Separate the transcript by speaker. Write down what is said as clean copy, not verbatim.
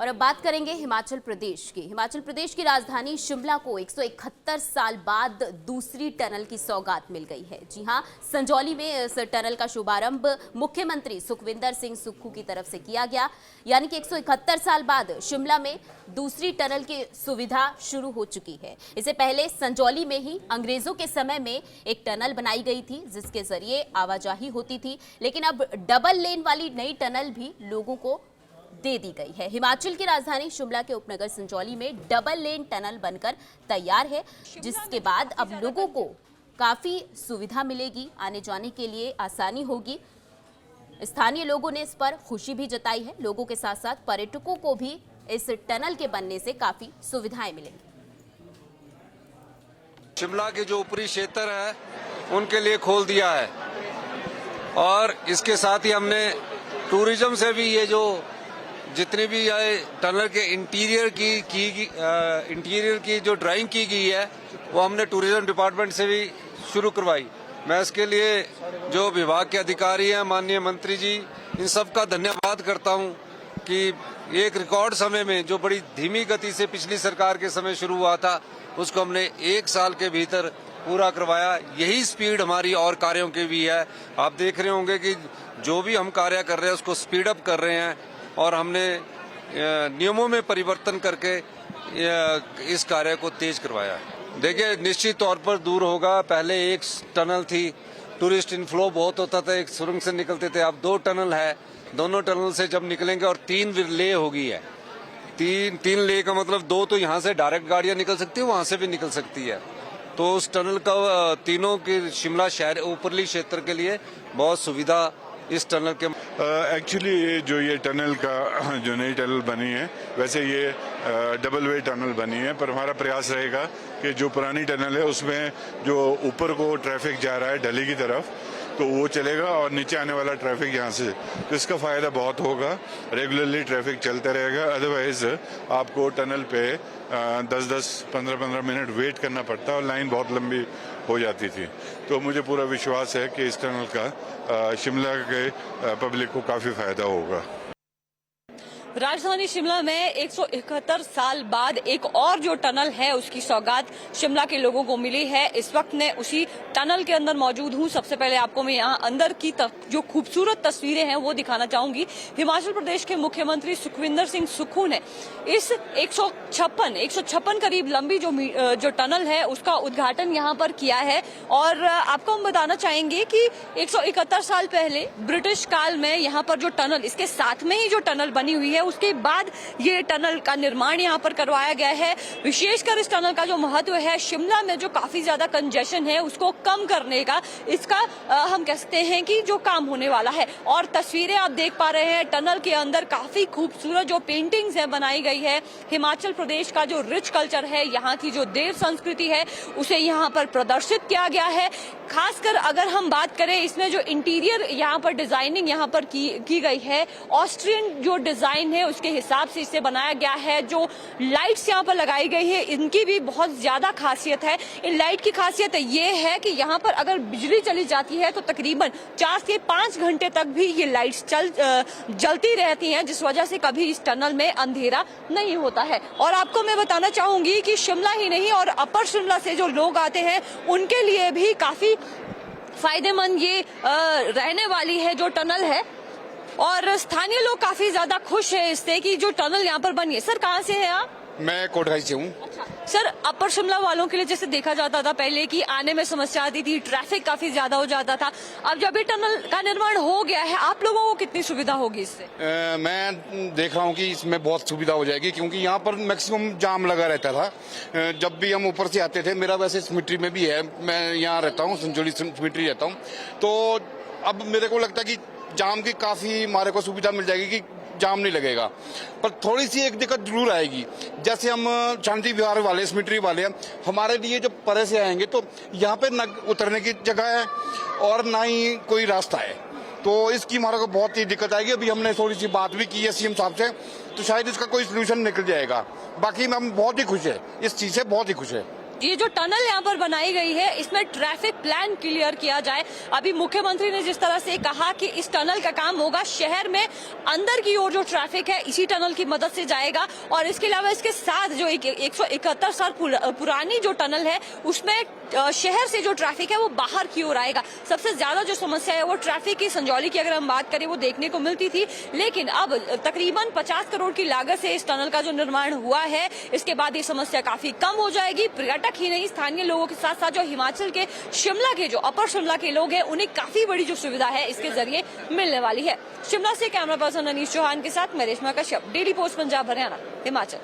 Speaker 1: और अब बात करेंगे हिमाचल प्रदेश की। हिमाचल प्रदेश की राजधानी शिमला को 171 साल बाद दूसरी टनल की सौगात मिल गई है। जी हां, संजौली में इस टनल का शुभारंभ मुख्यमंत्री सुखविंदर सिंह सुक्खू की तरफ से किया गया। यानी कि 171 साल बाद शिमला में दूसरी टनल की सुविधा शुरू हो चुकी है। इससे पहले संजौली में ही अंग्रेजों के समय में एक टनल बनाई गई थी जिसके जरिए आवाजाही होती थी, लेकिन अब डबल लेन वाली नई टनल भी लोगों को दे दी गई है। हिमाचल की राजधानी शिमला के उपनगर संजौली में डबल लेन टनल बनकर तैयार है, जिसके बाद अब लोगों को काफी सुविधा मिलेगी, आने जाने के लिए आसानी होगी। स्थानीय लोगों ने इस पर खुशी भी जताई है। लोगों के साथ साथ पर्यटकों को भी इस टनल के बनने से काफी सुविधाएं मिलेंगी।
Speaker 2: शिमला के जो ऊपरी क्षेत्र है उनके लिए खोल दिया है और इसके साथ ही हमने टूरिज्म से भी ये जो जितनी भी टनल के इंटीरियर की जो ड्राइंग की गई है वो हमने टूरिज्म डिपार्टमेंट से भी शुरू करवाई। मैं इसके लिए जो विभाग के अधिकारी हैं, माननीय मंत्री जी, इन सब का धन्यवाद करता हूं कि एक रिकॉर्ड समय में जो बड़ी धीमी गति से पिछली सरकार के समय शुरू हुआ था उसको हमने 1 साल के भीतर पूरा करवाया। यही स्पीड हमारी और कार्यों की भी है। आप देख रहे होंगे कि जो भी हम कार्य कर रहे हैं उसको स्पीड अप कर रहे हैं और हमने नियमों में परिवर्तन करके इस कार्य को तेज करवाया। देखिए, निश्चित तौर पर दूर होगा। पहले एक टनल थी, टूरिस्ट इनफ्लो बहुत होता था, एक सुरंग से निकलते थे। अब 2 टनल है, दोनों टनल से जब निकलेंगे और 3 ले होगी है। 3 ले का मतलब 2 तो यहाँ से डायरेक्ट गाड़ियां निकल सकती है, वहां से भी निकल सकती है। तो उस टनल का तीनों के शिमला शहर ऊपरली क्षेत्र के लिए बहुत सुविधा इस टनल के।
Speaker 3: एक्चुअली जो ये टनल का जो नई टनल बनी है, वैसे ये डबल वे टनल बनी है, पर हमारा प्रयास रहेगा कि जो पुरानी टनल है उसमें जो ऊपर को ट्रैफिक जा रहा है दिल्ली की तरफ तो वो चलेगा और नीचे आने वाला ट्रैफिक यहाँ से, तो इसका फायदा बहुत होगा। रेगुलरली ट्रैफिक चलता रहेगा, अदरवाइज आपको टनल पे 10-10, 15-15 मिनट वेट करना पड़ता और लाइन बहुत लंबी हो जाती थी। तो मुझे पूरा विश्वास है कि इस टनल का शिमला के पब्लिक को काफी फायदा होगा।
Speaker 4: राजधानी शिमला में 171 साल बाद एक और जो टनल है उसकी सौगात शिमला के लोगों को मिली है। इस वक्त मैं उसी टनल के अंदर मौजूद हूं। सबसे पहले आपको मैं यहाँ अंदर की जो खूबसूरत तस्वीरें हैं वो दिखाना चाहूंगी। हिमाचल प्रदेश के मुख्यमंत्री सुखविंदर सिंह सुक्खू ने इस 156 करीब लंबी जो टनल है उसका उद्घाटन यहाँ पर किया है। और आपको हम बताना चाहेंगे कि 171 साल पहले ब्रिटिश काल में यहाँ पर जो टनल, इसके साथ में ही जो टनल बनी हुई है उसके बाद ये टनल का निर्माण यहाँ पर करवाया गया है। विशेषकर इस टनल का जो महत्व है, शिमला में जो काफी ज्यादा कंजेशन है उसको कम करने का इसका हम कह सकते हैं कि जो काम होने वाला है। और तस्वीरें आप देख पा रहे हैं, टनल के अंदर काफी खूबसूरत जो पेंटिंग्स है बनाई गई है। हिमाचल प्रदेश का जो रिच कल्चर है, यहाँ की जो देव संस्कृति है उसे यहाँ पर प्रदर्शित किया गया है। खासकर अगर हम बात करें इसमें जो इंटीरियर यहाँ पर डिजाइनिंग यहाँ पर की गई है, ऑस्ट्रियन जो डिजाइन है उसके हिसाब से इसे बनाया गया है। जो लाइट्स यहाँ पर लगाई गई है इनकी भी बहुत ज्यादा खासियत है। इन लाइट की खासियत ये है कि यहाँ पर अगर बिजली चली जाती है तो तकरीबन 4 से 5 घंटे तक भी ये लाइट्स जलती रहती हैं, जिस वजह से कभी इस टनल में अंधेरा नहीं होता है। और आपको मैं बताना चाहूंगी कि शिमला ही नहीं और अपर शिमला से जो लोग आते हैं उनके लिए भी काफी फायदेमंद ये रहने वाली है जो टनल है। और स्थानीय लोग काफी ज्यादा खुश है इससे कि जो टनल यहाँ पर बनी है। सर, कहाँ से हैं आप?
Speaker 5: मैं कोटखाई से हूँ।
Speaker 4: अच्छा सर, अपर शिमला वालों के लिए जैसे देखा जाता था पहले कि आने में समस्या आती थी, ट्रैफिक काफी ज्यादा हो जाता था, अब जब ये टनल का निर्माण हो गया है आप लोगों को कितनी सुविधा होगी इससे?
Speaker 5: मैं देख रहा हूँ कि इसमें बहुत सुविधा हो जाएगी, क्योंकि यहाँ पर मैक्सिमम जाम लगा रहता था। जब भी हम ऊपर से आते थे, मेरा वैसे सिमिट्री में भी है, मैं यहाँ रहता हूँ, संजौली सिमिट्री रहता हूँ, तो अब मेरे को लगता है कि जाम की काफी हमारे को सुविधा मिल जाएगी कि जाम नहीं लगेगा। पर थोड़ी सी एक दिक्कत जरूर आएगी, जैसे हम शांति विहार वाले, सिमिट्री वाले हैं, हमारे लिए जब परे से आएंगे तो यहाँ पे न उतरने की जगह है और ना ही कोई रास्ता है, तो इसकी हमारे को बहुत ही दिक्कत आएगी। अभी हमने थोड़ी सी बात भी की है सीएम साहब से, तो शायद इसका कोई सोल्यूशन निकल जाएगा। बाकी हम बहुत ही खुश है, इस चीज से बहुत ही खुश है।
Speaker 4: ये जो टनल यहाँ पर बनाई गई है इसमें ट्रैफिक प्लान क्लियर किया जाए। अभी मुख्यमंत्री ने जिस तरह से कहा कि इस टनल का काम होगा शहर में अंदर की ओर जो ट्रैफिक है इसी टनल की मदद से जाएगा, और इसके अलावा इसके साथ जो 171 साल पुरानी जो टनल है उसमें शहर से जो ट्रैफिक है वो बाहर की ओर आएगा। सबसे ज्यादा जो समस्या है वो ट्रैफिक की संजौली की अगर हम बात करें वो देखने को मिलती थी, लेकिन अब तकरीबन 50 करोड़ की लागत से इस टनल का जो निर्माण हुआ है इसके बाद ये समस्या काफी कम हो जाएगी। पर्यटक ही नहीं, स्थानीय लोगों के साथ साथ जो हिमाचल के शिमला के जो अपर शिमला के लोग हैं उन्हें काफी बड़ी जो सुविधा है इसके जरिए मिलने वाली है। शिमला से कैमरा पर्सन अनीश चौहान के साथ मैं रेशमा कश्यप, डेली पोस्ट पंजाब हरियाणा हिमाचल।